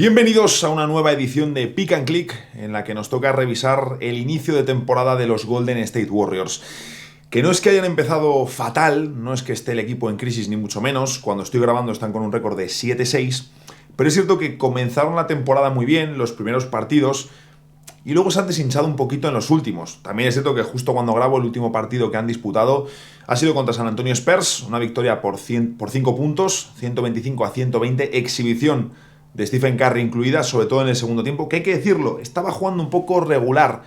Bienvenidos a una nueva edición de Pick and Click en la que nos toca revisar el inicio de temporada de los Golden State Warriors. Que no es que hayan empezado fatal, no es que esté el equipo en crisis ni mucho menos, cuando estoy grabando están con un récord de 7-6, pero es cierto que comenzaron la temporada muy bien, los primeros partidos, y luego se han deshinchado un poquito en los últimos. También es cierto que justo cuando grabo el último partido que han disputado ha sido contra San Antonio Spurs, una victoria por 5 puntos, 125-120, exhibición de Stephen Curry incluida, sobre todo en el segundo tiempo, que hay que decirlo, estaba jugando un poco regular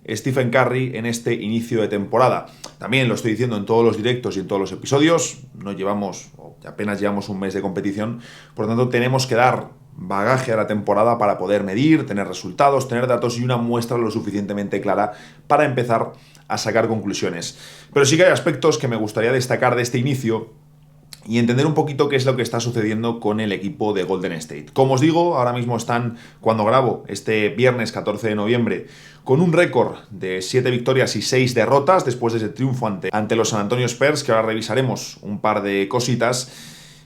Stephen Curry en este inicio de temporada. También lo estoy diciendo en todos los directos y en todos los episodios, apenas llevamos un mes de competición, por lo tanto tenemos que dar bagaje a la temporada para poder medir, tener resultados, tener datos y una muestra lo suficientemente clara para empezar a sacar conclusiones. Pero sí que hay aspectos que me gustaría destacar de este inicio y entender un poquito qué es lo que está sucediendo con el equipo de Golden State. Como os digo, ahora mismo están, cuando grabo, este viernes 14 de noviembre, con un récord de 7 victorias y 6 derrotas, después de ese triunfo ante los San Antonio Spurs, que ahora revisaremos un par de cositas,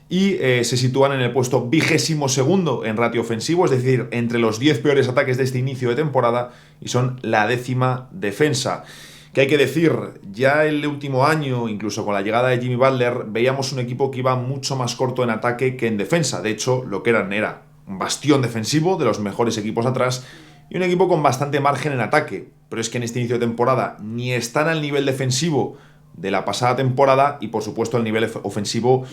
y se sitúan en el puesto 22º en ratio ofensivo, es decir, entre los 10 peores ataques de este inicio de temporada, y son la 10ª defensa. Que hay que decir, ya el último año, incluso con la llegada de Jimmy Butler, veíamos un equipo que iba mucho más corto en ataque que en defensa. De hecho, lo que era un bastión defensivo de los mejores equipos atrás y un equipo con bastante margen en ataque. Pero es que en este inicio de temporada ni están al nivel defensivo de la pasada temporada y, por supuesto, el nivel ofensivo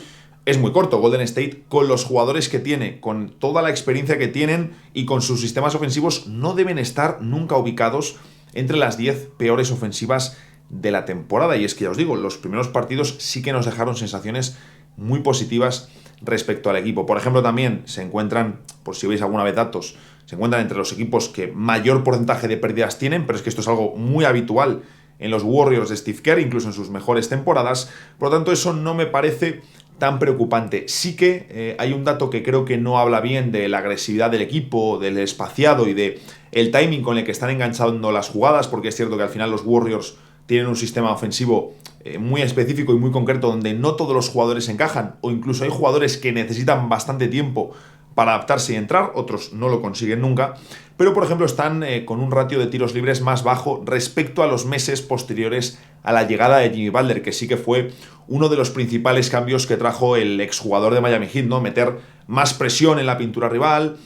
es muy corto. Golden State, con los jugadores que tiene, con toda la experiencia que tienen y con sus sistemas ofensivos, no deben estar nunca ubicados entre las 10 peores ofensivas de la temporada. Y es que ya os digo, los primeros partidos sí que nos dejaron sensaciones muy positivas respecto al equipo. Por ejemplo, también se encuentran, por si veis alguna vez datos, se encuentran entre los equipos que mayor porcentaje de pérdidas tienen, pero es que esto es algo muy habitual en los Warriors de Steve Kerr, incluso en sus mejores temporadas. Por lo tanto, eso no me parece tan preocupante. Sí que hay un dato que creo que no habla bien de la agresividad del equipo, del espaciado y de el timing con el que están enganchando las jugadas, porque es cierto que al final los Warriors tienen un sistema ofensivo muy específico y muy concreto donde no todos los jugadores encajan, o incluso hay jugadores que necesitan bastante tiempo para adaptarse y entrar, otros no lo consiguen nunca, pero por ejemplo están con un ratio de tiros libres más bajo respecto a los meses posteriores a la llegada de Jimmy Butler, que sí que fue uno de los principales cambios que trajo el exjugador de Miami Heat, ¿no? Meter más presión en la pintura rival,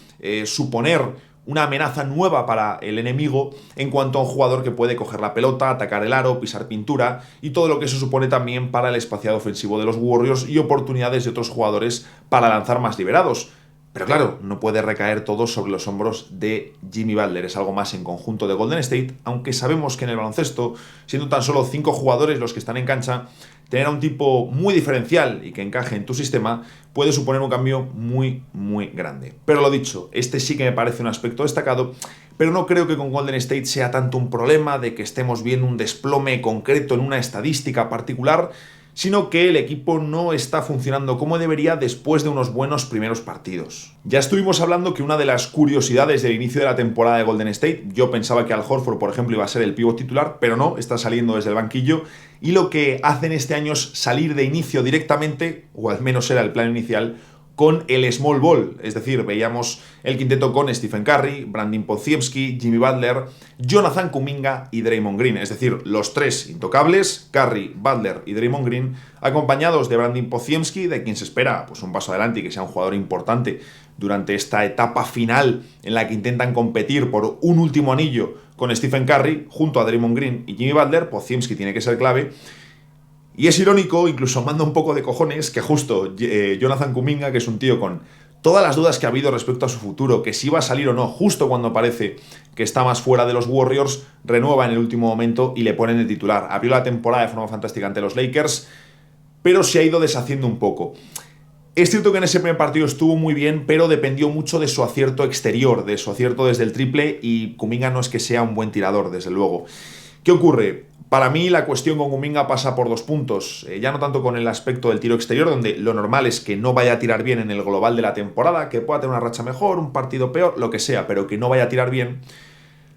suponer una amenaza nueva para el enemigo en cuanto a un jugador que puede coger la pelota, atacar el aro, pisar pintura y todo lo que eso supone también para el espaciado ofensivo de los Warriors y oportunidades de otros jugadores para lanzar más liberados. Pero claro, no puede recaer todo sobre los hombros de Jimmy Butler, es algo más en conjunto de Golden State, aunque sabemos que en el baloncesto, siendo tan solo 5 jugadores los que están en cancha, tener a un tipo muy diferencial y que encaje en tu sistema puede suponer un cambio muy, muy grande. Pero lo dicho, este sí que me parece un aspecto destacado, pero no creo que con Golden State sea tanto un problema de que estemos viendo un desplome concreto en una estadística particular, sino que el equipo no está funcionando como debería después de unos buenos primeros partidos. Ya estuvimos hablando que una de las curiosidades del inicio de la temporada de Golden State, yo pensaba que Al Horford, por ejemplo, iba a ser el pívot titular, pero no, está saliendo desde el banquillo, y lo que hacen este año es salir de inicio directamente, o al menos era el plan inicial, con el small ball, es decir, veíamos el quinteto con Stephen Curry, Brandon Podziemski, Jimmy Butler, Jonathan Kuminga y Draymond Green, es decir, los tres intocables, Curry, Butler y Draymond Green, acompañados de Brandon Podziemski, de quien se espera pues, un paso adelante y que sea un jugador importante durante esta etapa final en la que intentan competir por un último anillo con Stephen Curry, junto a Draymond Green y Jimmy Butler. Podziemski tiene que ser clave. Y es irónico, incluso manda un poco de cojones, que justo Jonathan Kuminga, que es un tío con todas las dudas que ha habido respecto a su futuro, que si va a salir o no, justo cuando parece que está más fuera de los Warriors, renueva en el último momento y le ponen de titular. Abrió la temporada de forma fantástica ante los Lakers, pero se ha ido deshaciendo un poco. Es cierto que en ese primer partido estuvo muy bien, pero dependió mucho de su acierto exterior, de su acierto desde el triple, y Kuminga no es que sea un buen tirador, desde luego. ¿Qué ocurre? Para mí la cuestión con Kuminga pasa por 2 puntos, ya no tanto con el aspecto del tiro exterior, donde lo normal es que no vaya a tirar bien en el global de la temporada, que pueda tener una racha mejor, un partido peor, lo que sea, pero que no vaya a tirar bien,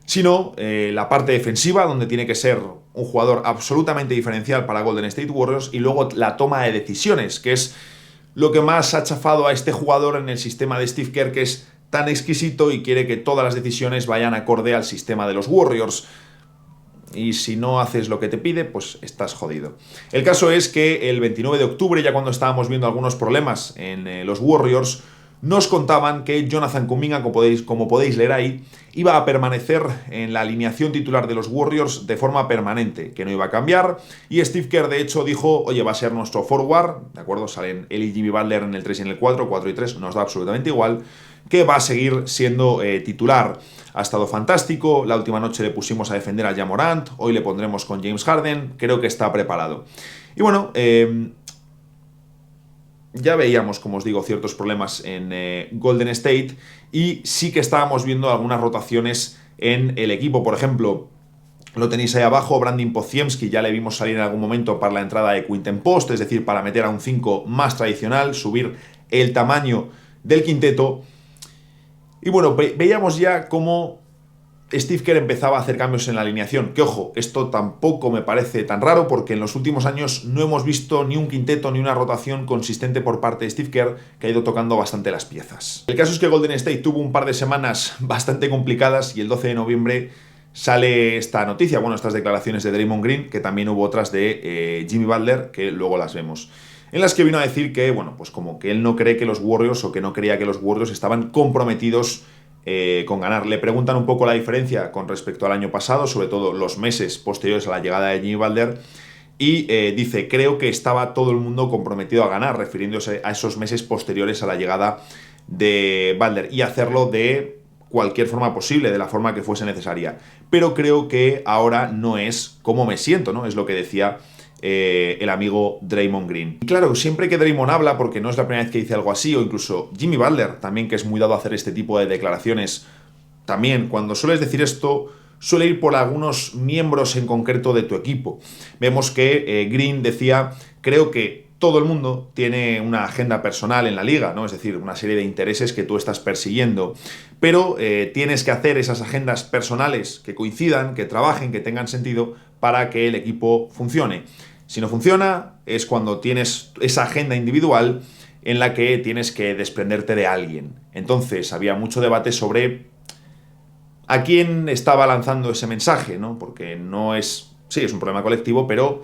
sino la parte defensiva, donde tiene que ser un jugador absolutamente diferencial para Golden State Warriors, y luego la toma de decisiones, que es lo que más ha chafado a este jugador en el sistema de Steve Kerr, que es tan exquisito y quiere que todas las decisiones vayan acorde al sistema de los Warriors. Y si no haces lo que te pide, pues estás jodido. El caso es que el 29 de octubre, ya cuando estábamos viendo algunos problemas en los Warriors, nos contaban que Jonathan Kuminga, como podéis leer ahí, iba a permanecer en la alineación titular de los Warriors de forma permanente, que no iba a cambiar, y Steve Kerr de hecho dijo, oye, va a ser nuestro forward, ¿de acuerdo? Salen él y Jimmy Butler en el 3 y en el 4, 4 y 3, nos da absolutamente igual, que va a seguir siendo titular. Ha estado fantástico, la última noche le pusimos a defender a Ja Morant, hoy le pondremos con James Harden, creo que está preparado. Y bueno, ya veíamos, como os digo, ciertos problemas en Golden State y sí que estábamos viendo algunas rotaciones en el equipo. Por ejemplo, lo tenéis ahí abajo, Brandin Podziemski, ya le vimos salir en algún momento para la entrada de Quinten Post, es decir, para meter a un 5 más tradicional, subir el tamaño del quinteto. Y bueno, veíamos ya cómo Steve Kerr empezaba a hacer cambios en la alineación, que ojo, esto tampoco me parece tan raro porque en los últimos años no hemos visto ni un quinteto ni una rotación consistente por parte de Steve Kerr, que ha ido tocando bastante las piezas. El caso es que Golden State tuvo un par de semanas bastante complicadas y el 12 de noviembre sale esta noticia, bueno, estas declaraciones de Draymond Green, que también hubo otras de Jimmy Butler, que luego las vemos, en las que vino a decir que, bueno, pues como que él no cree que los Warriors, o que no creía que los Warriors estaban comprometidos con ganar. Le preguntan un poco la diferencia con respecto al año pasado, sobre todo los meses posteriores a la llegada de Jimmy Butler, y dice, creo que estaba todo el mundo comprometido a ganar, refiriéndose a esos meses posteriores a la llegada de Butler, y hacerlo de cualquier forma posible, de la forma que fuese necesaria. Pero creo que ahora no es como me siento, ¿no? Es lo que decía el amigo Draymond Green. Y claro, siempre que Draymond habla, porque no es la primera vez que dice algo así, o incluso Jimmy Butler, también, que es muy dado a hacer este tipo de declaraciones, también cuando sueles decir esto, suele ir por algunos miembros en concreto de tu equipo. Vemos que Green decía, creo que todo el mundo tiene una agenda personal en la liga, ¿no? Es decir, una serie de intereses que tú estás persiguiendo, pero tienes que hacer esas agendas personales que coincidan, que trabajen, que tengan sentido para que el equipo funcione. Si no funciona, es cuando tienes esa agenda individual en la que tienes que desprenderte de alguien. Entonces, había mucho debate sobre a quién estaba lanzando ese mensaje, ¿no? Porque no es... Sí, es un problema colectivo, pero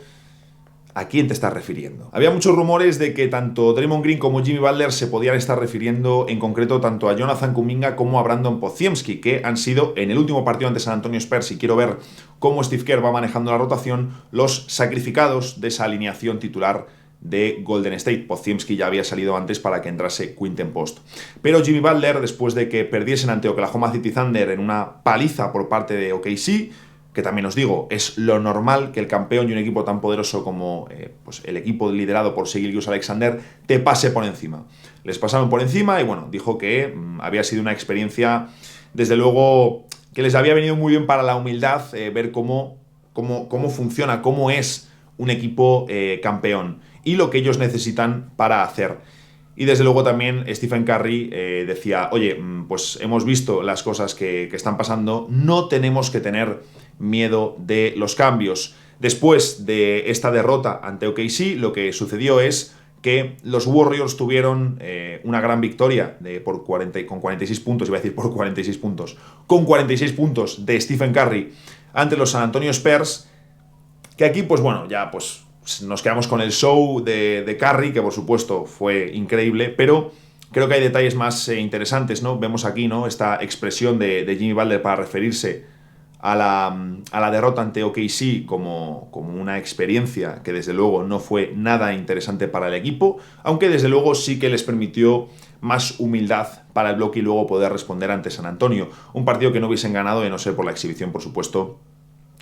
¿a quién te estás refiriendo? Había muchos rumores de que tanto Draymond Green como Jimmy Butler se podían estar refiriendo en concreto tanto a Jonathan Kuminga como a Brandon Podziemski, que han sido en el último partido ante San Antonio Spurs, y quiero ver cómo Steve Kerr va manejando la rotación, los sacrificados de esa alineación titular de Golden State. Podziemski ya había salido antes para que entrase Quinten Post. Pero Jimmy Butler, después de que perdiesen ante Oklahoma City Thunder en una paliza por parte de OKC, que también os digo, es lo normal que el campeón y un equipo tan poderoso como pues el equipo liderado por Shai Gilgeous-Alexander te pase por encima. Les pasaron por encima y bueno, dijo que había sido una experiencia, desde luego, que les había venido muy bien para la humildad, ver cómo funciona, cómo es un equipo campeón y lo que ellos necesitan para hacer. Y desde luego también Stephen Curry decía, oye, pues hemos visto las cosas que están pasando, no tenemos que tener miedo de los cambios. Después de esta derrota ante OKC, lo que sucedió es que los Warriors tuvieron una gran victoria con 46 puntos, iba a decir por 46 puntos, con 46 puntos de Stephen Curry ante los San Antonio Spurs, que aquí, pues bueno, ya pues nos quedamos con el show de Curry, que por supuesto fue increíble, pero creo que hay detalles más interesantes, ¿no? Vemos aquí, ¿no?, esta expresión de Jimmy Butler para referirse a la derrota ante OKC como una experiencia que desde luego no fue nada interesante para el equipo, aunque desde luego sí que les permitió más humildad para el bloque y luego poder responder ante San Antonio. Un partido que no hubiesen ganado de no ser por la exhibición, por supuesto,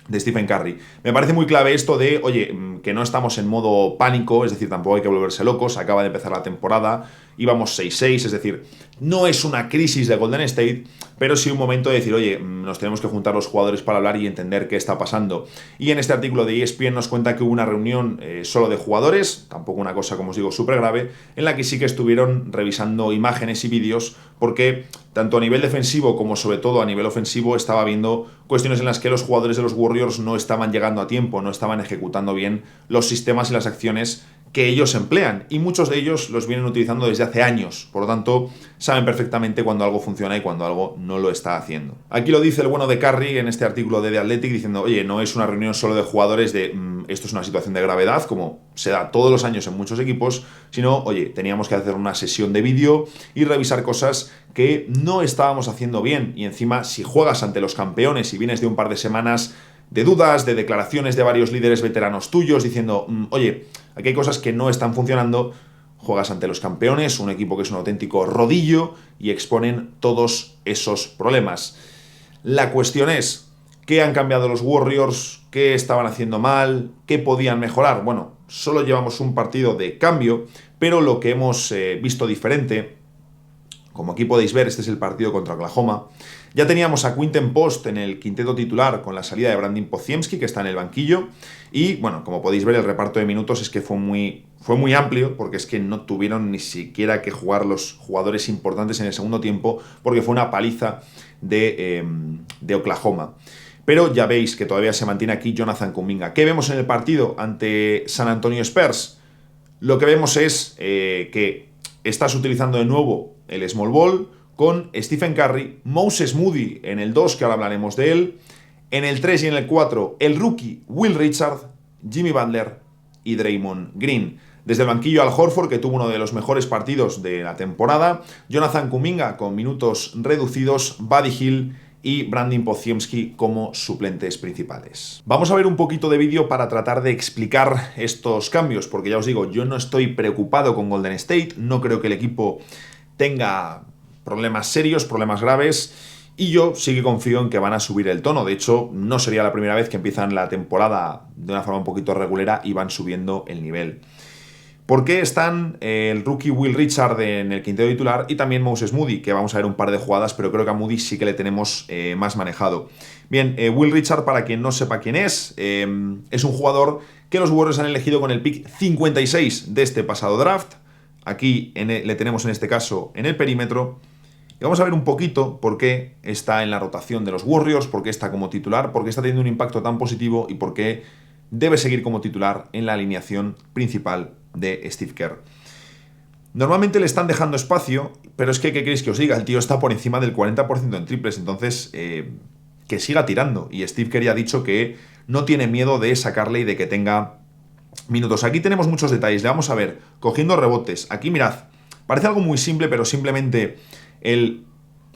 de Stephen Curry. Me parece muy clave esto de, oye, que no estamos en modo pánico, es decir, tampoco hay que volverse locos, acaba de empezar la temporada, íbamos 6-6, es decir, no es una crisis de Golden State, pero sí un momento de decir, oye, nos tenemos que juntar los jugadores para hablar y entender qué está pasando. Y en este artículo de ESPN nos cuenta que hubo una reunión solo de jugadores, tampoco una cosa, como os digo, súper grave, en la que sí que estuvieron revisando imágenes y vídeos, porque tanto a nivel defensivo como sobre todo a nivel ofensivo, estaba viendo cuestiones en las que los jugadores de los Warriors no estaban llegando a tiempo, no estaban ejecutando bien los sistemas y las acciones que ellos emplean, y muchos de ellos los vienen utilizando desde hace años, por lo tanto saben perfectamente cuando algo funciona y cuando algo no lo está haciendo. Aquí lo dice el bueno de Curry en este artículo de The Athletic, diciendo, oye, no es una reunión solo de jugadores de esto es una situación de gravedad, como se da todos los años en muchos equipos, sino, oye, teníamos que hacer una sesión de vídeo y revisar cosas que no estábamos haciendo bien, y encima si juegas ante los campeones y vienes de un par de semanas de dudas, de declaraciones de varios líderes veteranos tuyos diciendo, oye, aquí hay cosas que no están funcionando, juegas ante los campeones, un equipo que es un auténtico rodillo, y exponen todos esos problemas. La cuestión es, ¿qué han cambiado los Warriors? ¿Qué estaban haciendo mal? ¿Qué podían mejorar? Bueno, solo llevamos un partido de cambio, pero lo que hemos visto diferente, como aquí podéis ver, este es el partido contra Oklahoma. Ya teníamos a Quinten Post en el quinteto titular con la salida de Brandin Podziemski, que está en el banquillo. Y bueno, como podéis ver, el reparto de minutos es que fue muy amplio, porque es que no tuvieron ni siquiera que jugar los jugadores importantes en el segundo tiempo, porque fue una paliza de Oklahoma. Pero ya veis que todavía se mantiene aquí Jonathan Kuminga. ¿Qué vemos en el partido ante San Antonio Spurs? Lo que vemos es que estás utilizando de nuevo el small ball con Stephen Curry, Moses Moody en el 2, que ahora hablaremos de él, en el 3 y en el 4 el rookie Will Richard, Jimmy Butler y Draymond Green. Desde el banquillo Al Horford, que tuvo uno de los mejores partidos de la temporada, Jonathan Kuminga con minutos reducidos, Buddy Hield y Brandin Podziemski como suplentes principales. Vamos a ver un poquito de vídeo para tratar de explicar estos cambios, porque ya os digo, yo no estoy preocupado con Golden State, no creo que el equipo tenga problemas serios, problemas graves, y yo sí que confío en que van a subir el tono. De hecho, no sería la primera vez que empiezan la temporada de una forma un poquito regulera y van subiendo el nivel. ¿Por qué están el rookie Will Richard en el quinteto titular y también Moses Moody? Que vamos a ver un par de jugadas, pero creo que a Moody sí que le tenemos más manejado. Bien, Will Richard, para quien no sepa quién es un jugador que los Warriors han elegido con el pick 56 de este pasado draft. Aquí le tenemos en este caso en el perímetro. Y vamos a ver un poquito por qué está en la rotación de los Warriors, por qué está como titular, por qué está teniendo un impacto tan positivo y por qué debe seguir como titular en la alineación principal de Steve Kerr. Normalmente le están dejando espacio, pero es que, ¿qué queréis que os diga? El tío está por encima del 40% en triples, entonces que siga tirando. Y Steve Kerr ya ha dicho que no tiene miedo de sacarle y de que tenga minutos. Aquí tenemos muchos detalles, le vamos a ver, cogiendo rebotes. Aquí mirad, parece algo muy simple, pero simplemente el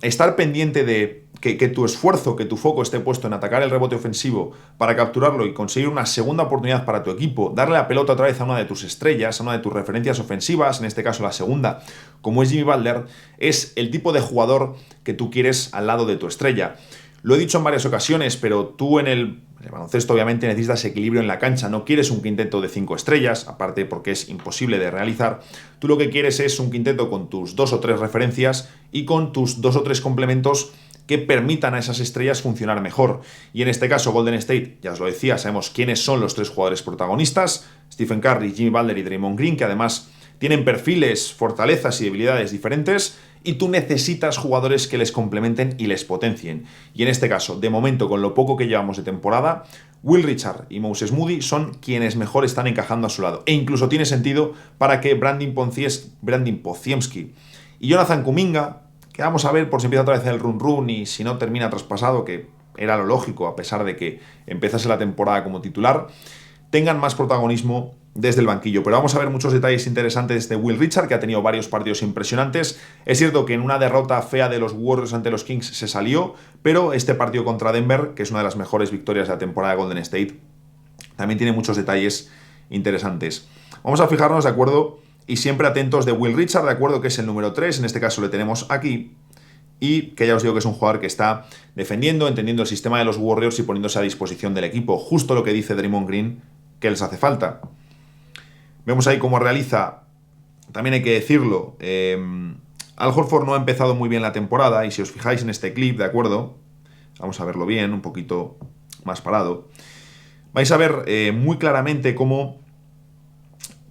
estar pendiente de que tu esfuerzo, que tu foco esté puesto en atacar el rebote ofensivo para capturarlo y conseguir una segunda oportunidad para tu equipo, darle la pelota otra vez a una de tus estrellas, a una de tus referencias ofensivas, en este caso la segunda, como es Jimmy Butler, es el tipo de jugador que tú quieres al lado de tu estrella. Lo he dicho en varias ocasiones, pero tú en el baloncesto obviamente necesitas equilibrio en la cancha, no quieres un quinteto de 5 estrellas, aparte porque es imposible de realizar. Tú lo que quieres es un quinteto con tus 2 o 3 referencias y con tus 2 o 3 complementos que permitan a esas estrellas funcionar mejor. Y en este caso Golden State, ya os lo decía, sabemos quiénes son los 3 jugadores protagonistas, Stephen Curry, Jimmy Butler y Draymond Green, que además tienen perfiles, fortalezas y debilidades diferentes, y tú necesitas jugadores que les complementen y les potencien. Y en este caso, de momento, con lo poco que llevamos de temporada, Will Richard y Moses Moody son quienes mejor están encajando a su lado. E incluso tiene sentido para que Brandin Podziemski y Jonathan Kuminga, que vamos a ver por si empieza otra vez el run y si no termina traspasado, que era lo lógico a pesar de que empezase la temporada como titular, tengan más protagonismo desde el banquillo. Pero vamos a ver muchos detalles interesantes de Will Richard, que ha tenido varios partidos impresionantes. Es cierto que en una derrota fea de los Warriors ante los Kings se salió, pero este partido contra Denver, que es una de las mejores victorias de la temporada de Golden State, también tiene muchos detalles interesantes. Vamos a fijarnos, ¿de acuerdo? Y siempre atentos de Will Richard, de acuerdo, que es el número 3, en este caso le tenemos aquí, y que ya os digo que es un jugador que está defendiendo, entendiendo el sistema de los Warriors y poniéndose a disposición del equipo, justo lo que dice Draymond Green que les hace falta. Vemos ahí cómo realiza, también hay que decirlo, Al Horford no ha empezado muy bien la temporada, y si os fijáis en este clip, ¿de acuerdo? Vamos a verlo bien, un poquito más parado. Vais a ver muy claramente cómo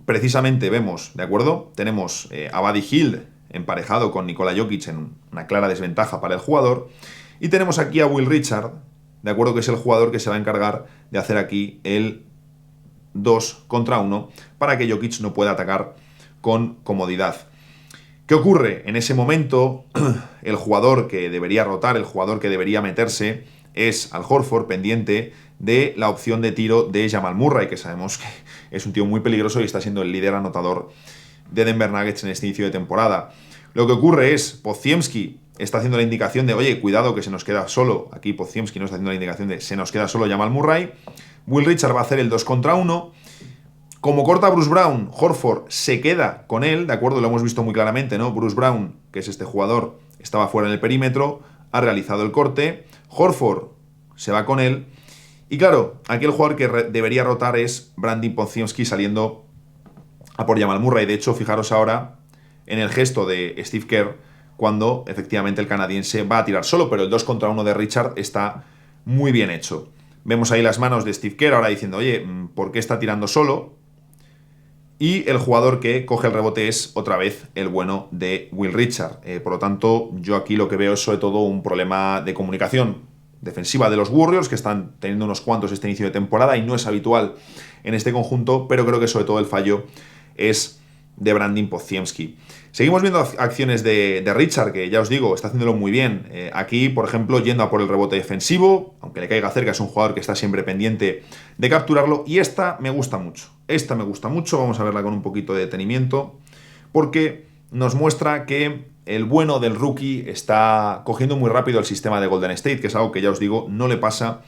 precisamente vemos, ¿de acuerdo? Tenemos a Buddy Hield emparejado con Nikola Jokic en una clara desventaja para el jugador. Y tenemos aquí a Will Richard, de acuerdo, que es el jugador que se va a encargar de hacer aquí el 2 contra 1 para que Jokic no pueda atacar con comodidad. ¿Qué ocurre? En ese momento, el jugador que debería rotar, el jugador que debería meterse, es Al Horford, pendiente de la opción de tiro de Jamal Murray, que sabemos que es un tío muy peligroso y está siendo el líder anotador de Denver Nuggets en este inicio de temporada. Lo que ocurre es, Podziemski está haciendo la indicación de, oye, cuidado que se nos queda solo, aquí Podziemski no está haciendo la indicación de, se nos queda solo Jamal Murray. Will Richard va a hacer el 2 contra 1. Como corta Bruce Brown, Horford se queda con él, ¿de acuerdo? Lo hemos visto muy claramente, ¿no? Bruce Brown, que es este jugador, estaba fuera en el perímetro, ha realizado el corte, Horford se va con él, y claro, aquí el jugador que debería rotar es Brandon Podziemski saliendo a por Jamal Murray. De hecho, fijaros ahora en el gesto de Steve Kerr, cuando efectivamente el canadiense va a tirar solo, pero el 2 contra 1 de Richard está muy bien hecho. Vemos ahí las manos de Steve Kerr ahora diciendo, oye, ¿por qué está tirando solo? Y el jugador que coge el rebote es otra vez el bueno de Will Richard. Por lo tanto, yo aquí lo que veo es sobre todo un problema de comunicación defensiva de los Warriors, que están teniendo unos cuantos este inicio de temporada y no es habitual en este conjunto, pero creo que sobre todo el fallo es de Brandon Podziemski. Seguimos viendo acciones de Richard, que ya os digo, está haciéndolo muy bien. Aquí, por ejemplo, yendo a por el rebote defensivo, aunque le caiga cerca, es un jugador que está siempre pendiente de capturarlo. Y esta me gusta mucho. Esta me gusta mucho, vamos a verla con un poquito de detenimiento, porque nos muestra que el bueno del rookie está cogiendo muy rápido el sistema de Golden State, que es algo que ya os digo, no le pasa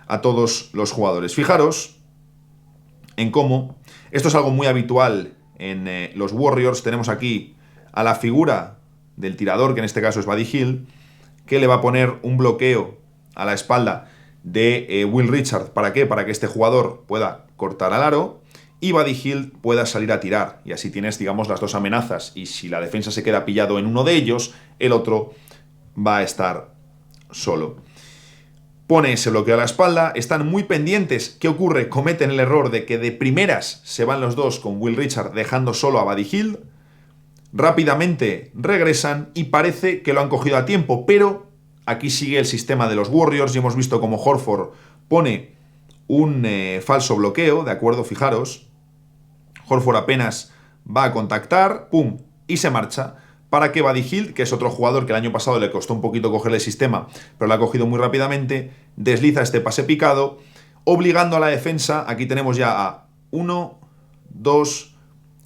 a todos los jugadores. Fijaros en cómo esto es algo muy habitual en los Warriors. Tenemos aquí a la figura del tirador, que en este caso es Buddy Hield, que le va a poner un bloqueo a la espalda de Will Richard. ¿Para qué? Para que este jugador pueda cortar al aro y Buddy Hield pueda salir a tirar. Y así tienes, digamos, las dos amenazas. Y si la defensa se queda pillado en uno de ellos, el otro va a estar solo. Pone ese bloqueo a la espalda, están muy pendientes. ¿Qué ocurre? Cometen el error de que de primeras se van los dos con Will Richard dejando solo a Buddy Hield. Rápidamente regresan y parece que lo han cogido a tiempo, pero aquí sigue el sistema de los Warriors y hemos visto cómo Horford pone un falso bloqueo, ¿de acuerdo? Fijaros, Horford apenas va a contactar, ¡pum!, y se marcha, para que Buddy Hield, que es otro jugador que el año pasado le costó un poquito cogerle el sistema, pero lo ha cogido muy rápidamente, desliza este pase picado, obligando a la defensa. Aquí tenemos ya a 1, 2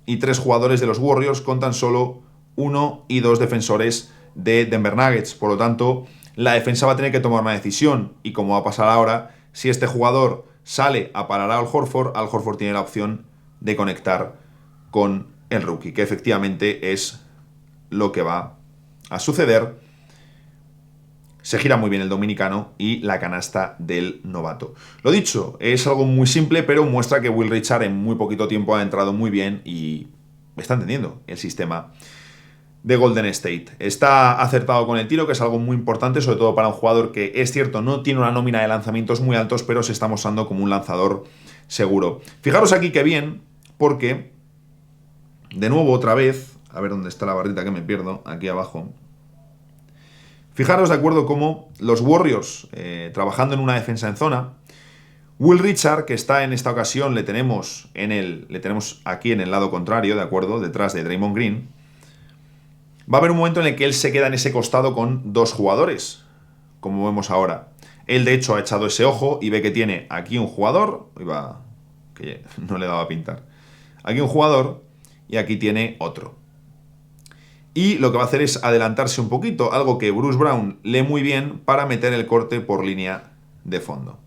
y 3 jugadores de los Warriors con tan solo 1 y 2 defensores de Denver Nuggets. Por lo tanto, la defensa va a tener que tomar una decisión, y como va a pasar ahora, si este jugador sale a parar a Al Horford tiene la opción de conectar con el rookie, que efectivamente es lo que va a suceder. Se gira muy bien el dominicano y la canasta del novato. Lo dicho, es algo muy simple, pero muestra que Will Richard en muy poquito tiempo ha entrado muy bien y está entendiendo el sistema de Golden State. Está acertado con el tiro, que es algo muy importante, sobre todo para un jugador que, es cierto, no tiene una nómina de lanzamientos muy altos, pero se está mostrando como un lanzador seguro. Fijaros aquí que bien, porque, de nuevo, otra vez, a ver dónde está la barrita que me pierdo, aquí abajo. Fijaros, de acuerdo, cómo los Warriors, trabajando en una defensa en zona, Will Richard, que está en esta ocasión, le tenemos aquí en el lado contrario, de acuerdo, detrás de Draymond Green. Va a haber un momento en el que él se queda en ese costado con 2 jugadores, como vemos ahora. Él, de hecho, ha echado ese ojo y ve que tiene aquí un jugador, que no le daba a pintar, aquí un jugador y aquí tiene otro. Y lo que va a hacer es adelantarse un poquito, algo que Bruce Brown lee muy bien para meter el corte por línea de fondo.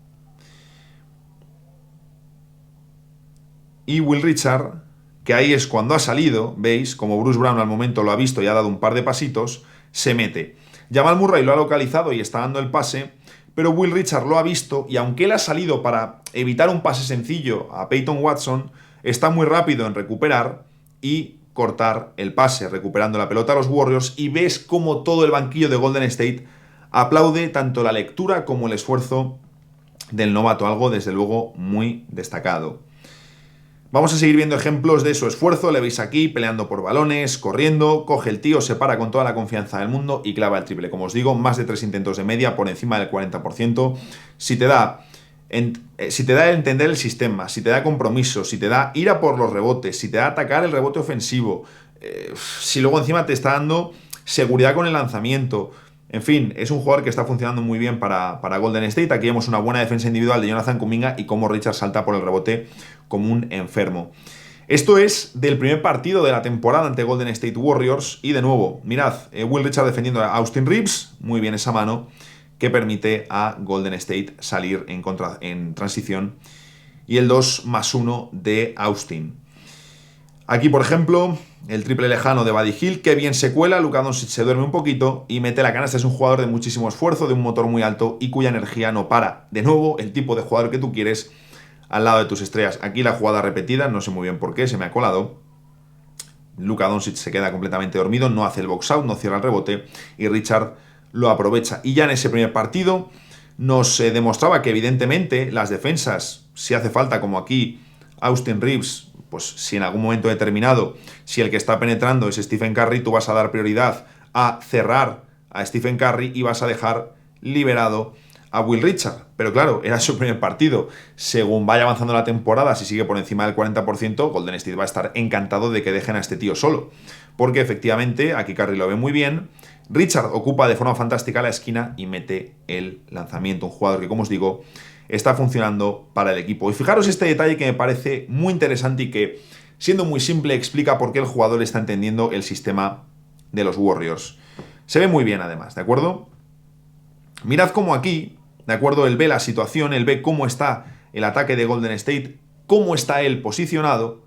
Y Will Richard, que ahí es cuando ha salido, veis, como Bruce Brown al momento lo ha visto y ha dado un par de pasitos, se mete. Jamal Murray lo ha localizado y está dando el pase, pero Will Richard lo ha visto y aunque él ha salido para evitar un pase sencillo a Peyton Watson, está muy rápido en recuperar y cortar el pase, recuperando la pelota a los Warriors, y ves cómo todo el banquillo de Golden State aplaude tanto la lectura como el esfuerzo del novato, algo desde luego muy destacado. Vamos a seguir viendo ejemplos de su esfuerzo. Le veis aquí peleando por balones, corriendo, coge el tío, se para con toda la confianza del mundo y clava el triple. Como os digo, más de 3 intentos de media, por encima del 40%. Si te da entender el sistema, si te da compromiso, si te da ir a por los rebotes, si te da atacar el rebote ofensivo, si luego encima te está dando seguridad con el lanzamiento. En fin, es un jugador que está funcionando muy bien para Golden State. Aquí vemos una buena defensa individual de Jonathan Kuminga y cómo Richard salta por el rebote como un enfermo. Esto es del primer partido de la temporada ante Golden State Warriors. Y de nuevo, mirad, Will Richard defendiendo a Austin Reeves. Muy bien esa mano que permite a Golden State salir en transición. Y el 2+1 de Austin. Aquí, por ejemplo, el triple lejano de Buddy Hield, que bien se cuela, Luka Doncic se duerme un poquito y mete la canasta. Es un jugador de muchísimo esfuerzo, de un motor muy alto y cuya energía no para. De nuevo, el tipo de jugador que tú quieres al lado de tus estrellas. Aquí la jugada repetida, no sé muy bien por qué, se me ha colado. Luka Doncic se queda completamente dormido, no hace el box out, no cierra el rebote y Richard lo aprovecha. Y ya en ese primer partido nos demostraba que evidentemente las defensas, si hace falta, como aquí Austin Reeves, pues si en algún momento determinado, si el que está penetrando es Stephen Curry, tú vas a dar prioridad a cerrar a Stephen Curry y vas a dejar liberado a Will Richard. Pero claro, era su primer partido. Según vaya avanzando la temporada, si sigue por encima del 40%, Golden State va a estar encantado de que dejen a este tío solo. Porque efectivamente, aquí Curry lo ve muy bien. Richard ocupa de forma fantástica la esquina y mete el lanzamiento. Un jugador que, como os digo, está funcionando para el equipo. Y fijaros este detalle que me parece muy interesante y que, siendo muy simple, explica por qué el jugador está entendiendo el sistema de los Warriors. Se ve muy bien, además, ¿de acuerdo? Mirad cómo aquí, ¿de acuerdo? Él ve la situación, él ve cómo está el ataque de Golden State, cómo está él posicionado,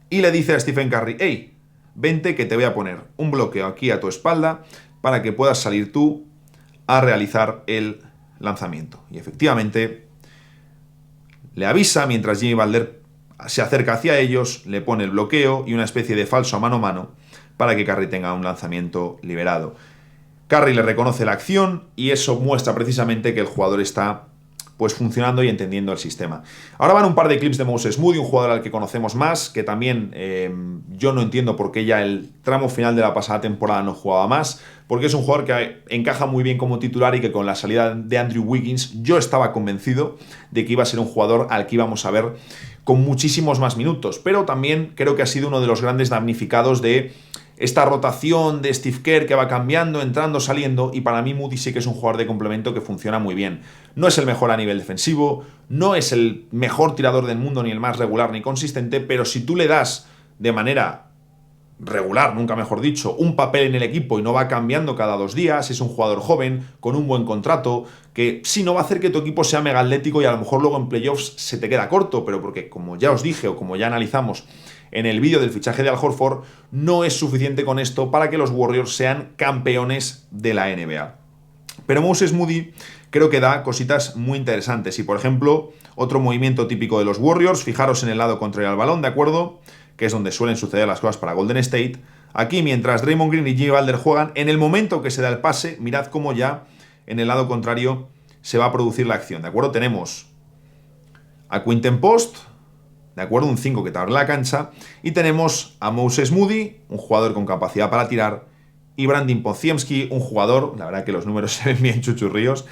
y le dice a Stephen Curry: hey, vente que te voy a poner un bloqueo aquí a tu espalda para que puedas salir tú a realizar el lanzamiento. Y efectivamente le avisa mientras Jimmy Butler se acerca hacia ellos, le pone el bloqueo y una especie de falso mano a mano para que Curry tenga un lanzamiento liberado. Curry le reconoce la acción y eso muestra precisamente que el jugador está pues funcionando y entendiendo el sistema. Ahora van un par de clips de Moses Moody, un jugador al que conocemos más, que también yo no entiendo por qué ya el tramo final de la pasada temporada no jugaba más, porque es un jugador que encaja muy bien como titular y que con la salida de Andrew Wiggins yo estaba convencido de que iba a ser un jugador al que íbamos a ver con muchísimos más minutos, pero también creo que ha sido uno de los grandes damnificados de esta rotación de Steve Kerr que va cambiando, entrando, saliendo, y para mí Moody sí que es un jugador de complemento que funciona muy bien. No es el mejor a nivel defensivo, no es el mejor tirador del mundo, ni el más regular ni consistente, pero si tú le das de manera regular, nunca mejor dicho, un papel en el equipo y no va cambiando cada 2 días, es un jugador joven, con un buen contrato, que sí no va a hacer que tu equipo sea mega atlético y a lo mejor luego en playoffs se te queda corto, pero porque como ya os dije o como ya analizamos en el vídeo del fichaje de Al Horford, no es suficiente con esto para que los Warriors sean campeones de la NBA. Pero Moses Moody creo que da cositas muy interesantes. Y por ejemplo, otro movimiento típico de los Warriors, fijaros en el lado contrario al balón, ¿de acuerdo? Que es donde suelen suceder las cosas para Golden State. Aquí, mientras Draymond Green y Jimmy Butler juegan, en el momento que se da el pase, mirad cómo ya en el lado contrario se va a producir la acción, ¿de acuerdo? Tenemos a Quinten Post, ¿de acuerdo? Un 5 que te abre la cancha. Y tenemos a Moses Moody, un jugador con capacidad para tirar, y Brandin Podziemski, un jugador, la verdad que los números se ven bien chuchurríos.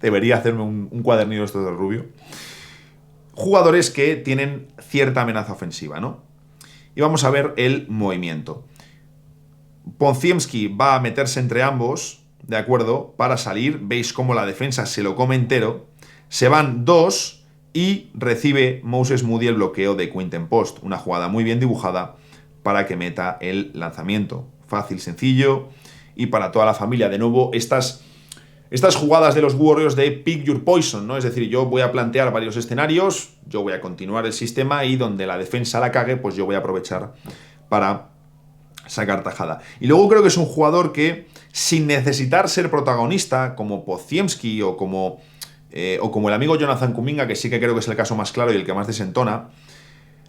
Debería hacerme un cuadernillo esto del rubio. Jugadores que tienen cierta amenaza ofensiva, ¿no? Y vamos a ver el movimiento. Podziemski va a meterse entre ambos, ¿de acuerdo? Para salir. Veis cómo la defensa se lo come entero. Se van 2 y recibe Moses Moody el bloqueo de Quinten Post. Una jugada muy bien dibujada para que meta el lanzamiento. Fácil, sencillo y para toda la familia. De nuevo, estas jugadas de los Warriors de pick your poison, ¿no? Es decir, yo voy a plantear varios escenarios, yo voy a continuar el sistema y donde la defensa la cague, pues yo voy a aprovechar para sacar tajada. Y luego creo que es un jugador que, sin necesitar ser protagonista, como Podziemski o como el amigo Jonathan Kuminga, que sí que creo que es el caso más claro y el que más desentona,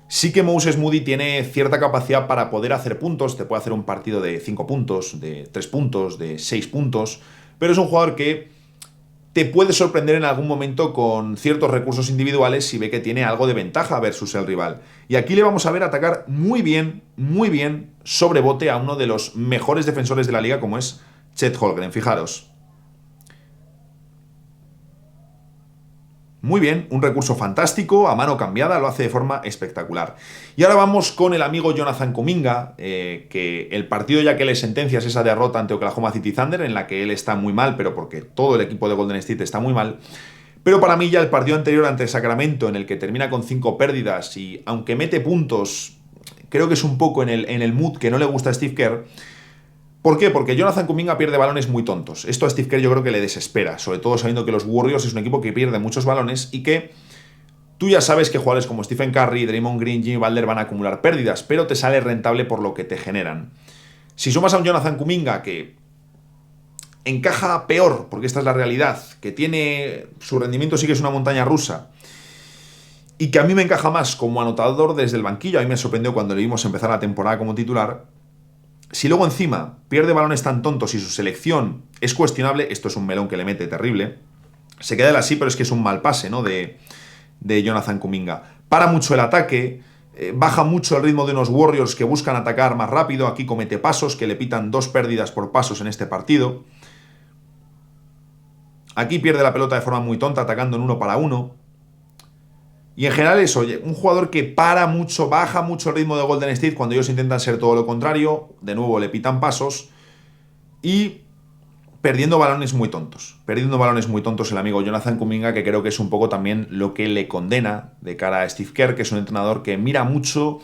sí que Moses Moody tiene cierta capacidad para poder hacer puntos. Te puede hacer un partido de 5 puntos, de 3 puntos, de 6 puntos, pero es un jugador que te puede sorprender en algún momento con ciertos recursos individuales si ve que tiene algo de ventaja versus el rival. Y aquí le vamos a ver atacar muy bien, sobre bote a uno de los mejores defensores de la liga como es Chet Holmgren. Fijaros. Muy bien, un recurso fantástico, a mano cambiada, lo hace de forma espectacular. Y ahora vamos con el amigo Jonathan Kuminga, que el partido ya que le sentencias esa derrota ante Oklahoma City Thunder, en la que él está muy mal, pero porque todo el equipo de Golden State está muy mal. Pero para mí ya el partido anterior ante Sacramento, en el que termina con 5 pérdidas y aunque mete puntos, creo que es un poco en el mood que no le gusta a Steve Kerr. ¿Por qué? Porque Jonathan Kuminga pierde balones muy tontos. Esto a Steve Kerr yo creo que le desespera, sobre todo sabiendo que los Warriors es un equipo que pierde muchos balones y que tú ya sabes que jugadores como Stephen Curry, Draymond Green, Jimmy Butler van a acumular pérdidas, pero te sale rentable por lo que te generan. Si sumas a un Jonathan Kuminga que encaja peor, porque esta es la realidad, que tiene su rendimiento sí que es una montaña rusa, y que a mí me encaja más como anotador desde el banquillo, a mí me sorprendió cuando le vimos empezar la temporada como titular. Si luego encima pierde balones tan tontos y su selección es cuestionable, esto es un melón que le mete terrible, se queda él así, pero es que es un mal pase, ¿no? de Jonathan Kuminga. Para mucho el ataque, baja mucho el ritmo de unos Warriors que buscan atacar más rápido, aquí comete pasos, que le pitan 2 pérdidas por pasos en este partido. Aquí pierde la pelota de forma muy tonta, atacando en 1 para 1. Y en general es, oye, un jugador que para mucho, baja mucho el ritmo de Golden State cuando ellos intentan ser todo lo contrario, de nuevo le pitan pasos y perdiendo balones muy tontos. Perdiendo balones muy tontos el amigo Jonathan Kuminga, que creo que es un poco también lo que le condena de cara a Steve Kerr, que es un entrenador que mira mucho,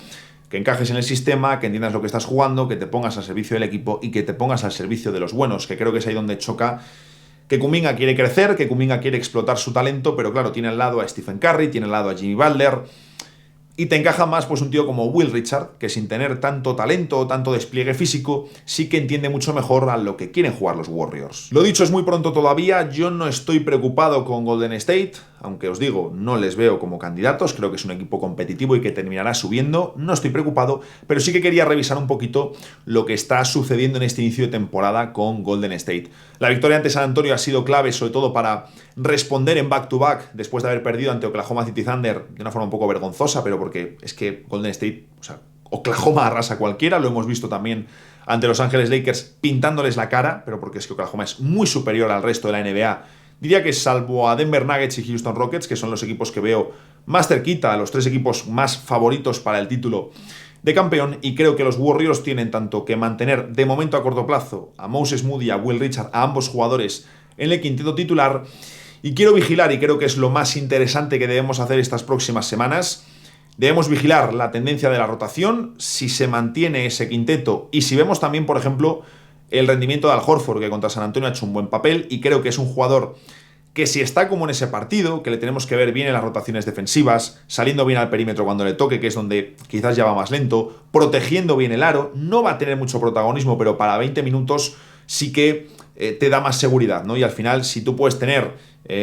que encajes en el sistema, que entiendas lo que estás jugando, que te pongas al servicio del equipo y que te pongas al servicio de los buenos, que creo que es ahí donde choca. Que Kuminga quiere crecer, que Kuminga quiere explotar su talento, pero claro, tiene al lado a Stephen Curry, tiene al lado a Jimmy Butler, y te encaja más pues un tío como Will Richard, que sin tener tanto talento, tanto despliegue físico, sí que entiende mucho mejor a lo que quieren jugar los Warriors. Lo dicho, es muy pronto todavía, yo no estoy preocupado con Golden State, aunque os digo, no les veo como candidatos, creo que es un equipo competitivo y que terminará subiendo, no estoy preocupado, pero sí que quería revisar un poquito lo que está sucediendo en este inicio de temporada con Golden State. La victoria ante San Antonio ha sido clave, sobre todo para responder en back-to-back después de haber perdido ante Oklahoma City Thunder de una forma un poco vergonzosa, pero porque es que Golden State, o sea, Oklahoma arrasa a cualquiera, lo hemos visto también ante Los Ángeles Lakers pintándoles la cara, pero porque es que Oklahoma es muy superior al resto de la NBA. Diría que salvo a Denver Nuggets y Houston Rockets, que son los equipos que veo más cerquita, a los 3 equipos más favoritos para el título de campeón, y creo que los Warriors tienen tanto que mantener de momento a corto plazo a Moses Moody y a Will Richard, a ambos jugadores en el quinteto titular, y quiero vigilar, y creo que es lo más interesante que debemos hacer estas próximas semanas, debemos vigilar la tendencia de la rotación, si se mantiene ese quinteto, y si vemos también, por ejemplo, el rendimiento de Al Horford, que contra San Antonio ha hecho un buen papel, y creo que es un jugador que si está como en ese partido, que le tenemos que ver bien en las rotaciones defensivas, saliendo bien al perímetro cuando le toque, que es donde quizás ya va más lento, protegiendo bien el aro, no va a tener mucho protagonismo, pero para 20 minutos sí que te da más seguridad, ¿no? Y al final, si tú puedes tener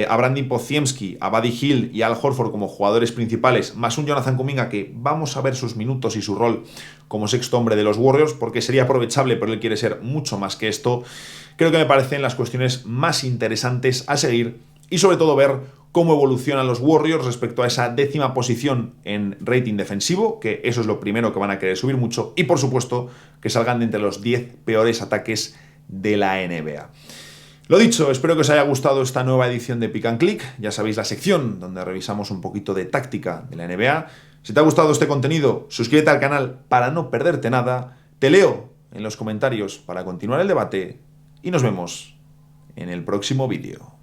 a Brandon Podziemski, a Buddy Hield y a Al Horford como jugadores principales, más un Jonathan Kuminga que vamos a ver sus minutos y su rol como sexto hombre de los Warriors, porque sería aprovechable, pero él quiere ser mucho más que esto, creo que me parecen las cuestiones más interesantes a seguir y sobre todo ver cómo evolucionan los Warriors respecto a esa 10ª posición en rating defensivo, que eso es lo primero que van a querer subir mucho, y por supuesto que salgan de entre los 10 peores ataques de la NBA. Lo dicho, espero que os haya gustado esta nueva edición de Pick and Click. Ya sabéis, la sección donde revisamos un poquito de táctica de la NBA. Si te ha gustado este contenido, suscríbete al canal para no perderte nada. Te leo en los comentarios para continuar el debate y nos vemos en el próximo vídeo.